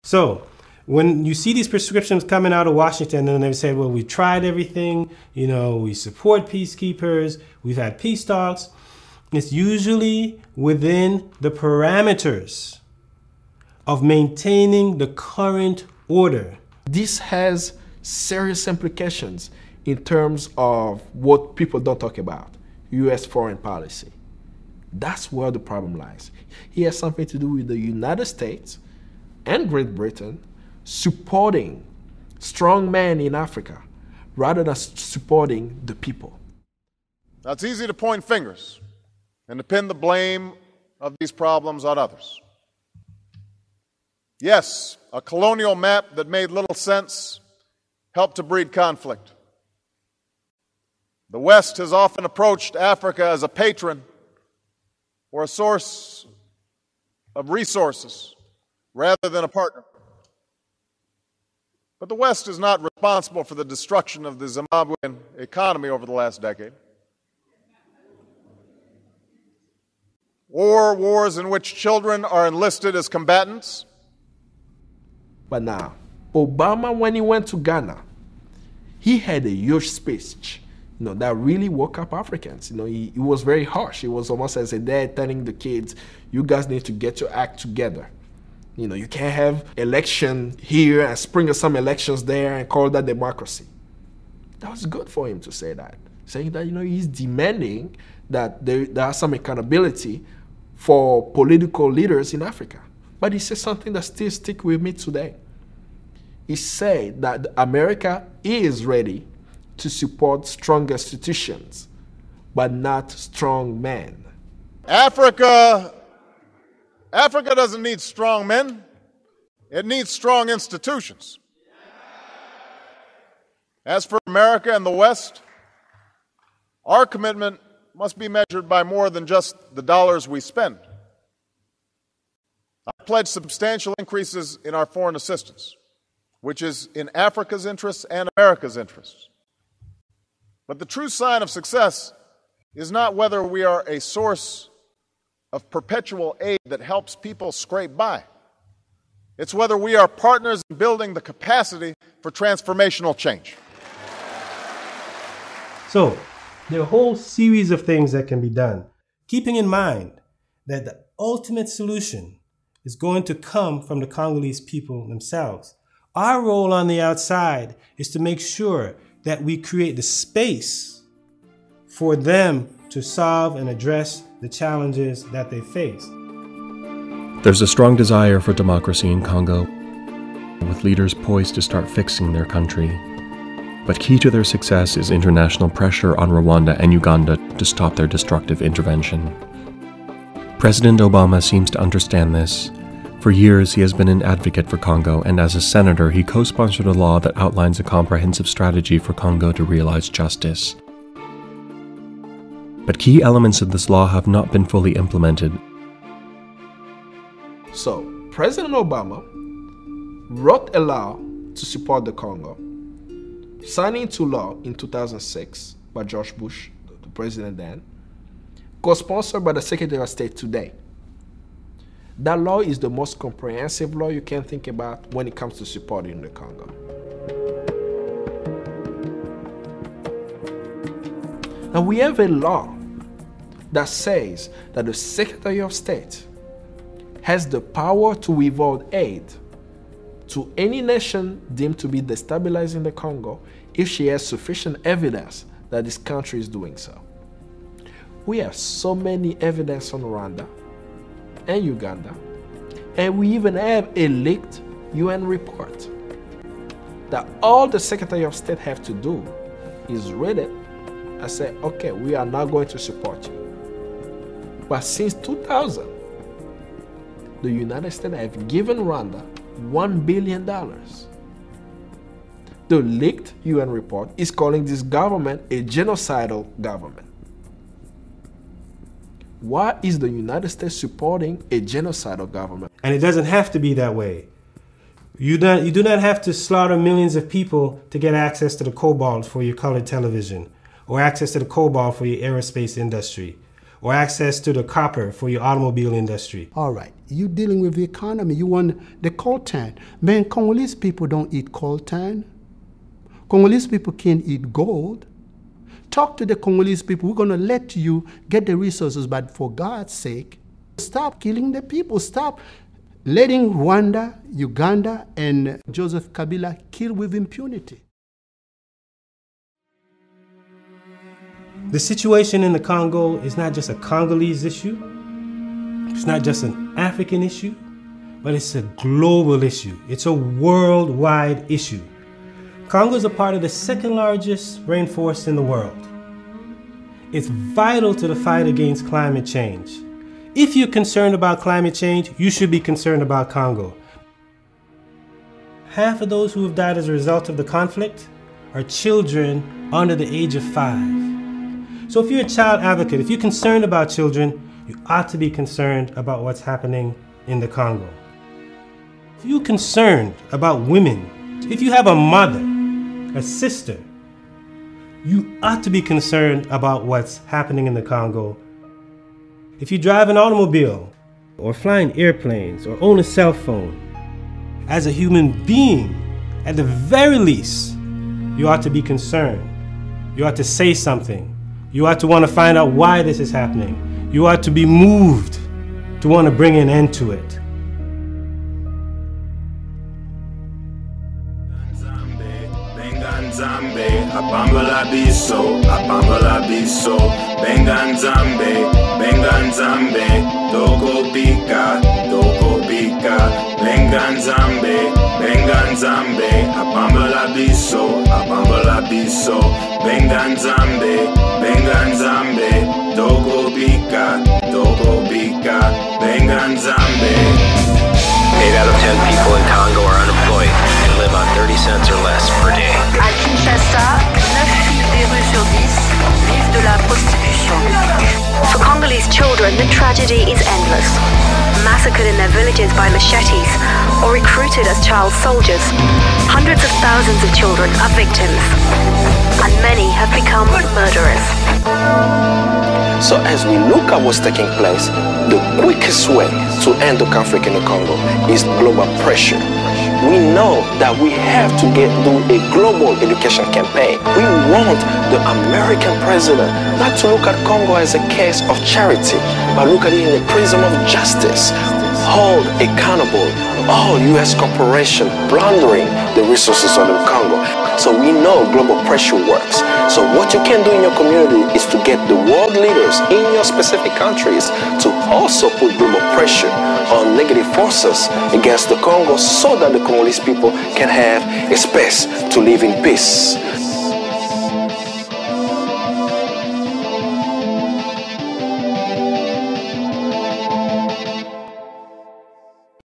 So when you see these prescriptions coming out of Washington and they say, well, we tried everything, we support peacekeepers, we've had peace talks, it's usually within the parameters of maintaining the current order. This has serious implications in terms of what people don't talk about, U.S. foreign policy. That's where the problem lies. It has something to do with the United States and Great Britain supporting strong men in Africa rather than supporting the people. Now, it's easy to point fingers and to pin the blame of these problems on others. Yes, a colonial map that made little sense helped to breed conflict. The West has often approached Africa as a patron or a source of resources rather than a partner. But the West is not responsible for the destruction of the Zimbabwean economy over the last decade. Wars in which children are enlisted as combatants. But now, Obama, when he went to Ghana, he had a huge speech, that really woke up Africans. He was very harsh. He was almost as a dad telling the kids, you guys need to get your act together. You can't have election here and sprinkle some elections there and call that democracy. That was good for him to say that, saying that, he's demanding that there are some accountability for political leaders in Africa. But he said something that still sticks with me today. He said that America is ready to support strong institutions, but not strong men. Africa doesn't need strong men. It needs strong institutions. As for America and the West, our commitment must be measured by more than just the dollars we spend. I pledge substantial increases in our foreign assistance, which is in Africa's interests and America's interests. But the true sign of success is not whether we are a source of perpetual aid that helps people scrape by. It's whether we are partners in building the capacity for transformational change. So, there are a whole series of things that can be done, keeping in mind that the ultimate solution is going to come from the Congolese people themselves. Our role on the outside is to make sure that we create the space for them to solve and address the challenges that they face. There's a strong desire for democracy in Congo, with leaders poised to start fixing their country. But key to their success is international pressure on Rwanda and Uganda to stop their destructive intervention. President Obama seems to understand this. For years, he has been an advocate for Congo, and as a senator, he co-sponsored a law that outlines a comprehensive strategy for Congo to realize justice. But key elements of this law have not been fully implemented. So, President Obama wrote a law to support the Congo, signing into law in 2006 by George Bush, the president then, co-sponsored by the Secretary of State today. That law is the most comprehensive law you can think about when it comes to supporting the Congo. Now we have a law that says that the Secretary of State has the power to withhold aid to any nation deemed to be destabilizing the Congo if she has sufficient evidence that this country is doing so. We have so many evidence on Rwanda and Uganda, and we even have a leaked UN report that all the Secretary of State have to do is read it and say, okay, we are now going to support you. But since 2000, the United States have given Rwanda $1 billion. The leaked UN report is calling this government a genocidal government. Why is the United States supporting a genocidal government? And it doesn't have to be that way. You do not have to slaughter millions of people to get access to the cobalt for your colored television, or access to the cobalt for your aerospace industry, or access to the copper for your automobile industry. All right, you dealing with the economy. You want the coltan. Man, Congolese people don't eat coltan. Congolese people can't eat gold. Talk to the Congolese people. We're going to let you get the resources, but for God's sake, stop killing the people. Stop letting Rwanda, Uganda, and Joseph Kabila kill with impunity. The situation in the Congo is not just a Congolese issue. It's not just an African issue, but it's a global issue. It's a worldwide issue. Congo is a part of the second largest rainforest in the world. It's vital to the fight against climate change. If you're concerned about climate change, you should be concerned about Congo. Half of those who have died as a result of the conflict are children under the age of 5. So if you're a child advocate, if you're concerned about children, you ought to be concerned about what's happening in the Congo. If you're concerned about women, if you have a mother, a sister, you ought to be concerned about what's happening in the Congo. If you drive an automobile, or fly in airplanes, or own a cell phone, as a human being, at the very least, you ought to be concerned. You ought to say something. You ought to want to find out why this is happening. You ought to be moved to want to bring an end to it. Nzambe, apambala biso, benga nzambe, doko bika, benga nzambe, apambala biso, benga nzambe, doko bika, benga nzambe. 8 out of 10 people in Congo are unemployed and live on 30 cents or less per day. À Kinshasa, 9 filles des rues sur 10 vivent de la prostitution. For Congolese children, the tragedy is endless. Massacred in their villages by machetes or recruited as child soldiers, hundreds of thousands of children are victims, and many have become murderers. So as we look at what's taking place, the quickest way to end the conflict in the Congo is global pressure. We know that we have to do a global education campaign. We want the American president not to look at Congo as a case of charity, but look at it in the prism of justice. Hold accountable all U.S. corporations plundering the resources of the Congo. So we know global pressure works. So what you can do in your community is to get the world leaders in your specific countries to also put global pressure on negative forces against the Congo so that the Congolese people can have a space to live in peace.